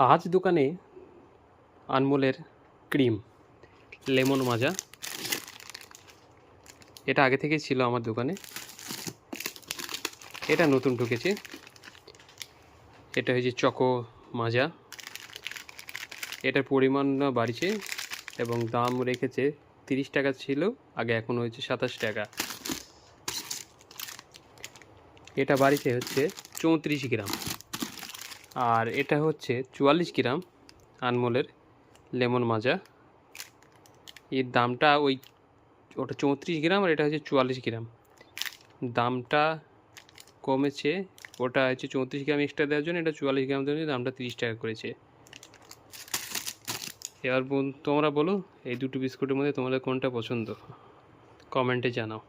আজ দোকানে আনমোলের cream lemon মাজা, এটা আগে থেকেই ছিল আমার দোকানে, এটা নতুন ঢুকেছে। এটা হয়েছে চকো মাজা, এটার পরিমাণ বাড়িছে এবং দাম রেখেছে 30 টাকা ছিল আগে, এখন হয়েছে 27 টাকা। এটা বাড়িতে হচ্ছে 34 গ্রাম, আর এটা হচ্ছে 44 গ্রাম আনমোলের লেমন মাজা। এর দামটা ওটা 34 গ্রাম আর এটা হচ্ছে 44 গ্রাম, দামটা কমেছে। ওটা হচ্ছে 34 গ্রাম এক্সট্রা দেওয়ার জন্য, এটা 44 গ্রাম দেওয়ার জন্য দামটা 30 টাকা করেছে। এবার তোমরা বলো এই দুটো বিস্কুটের মধ্যে তোমাদের কোনটা পছন্দ, কমেন্টে জানাও।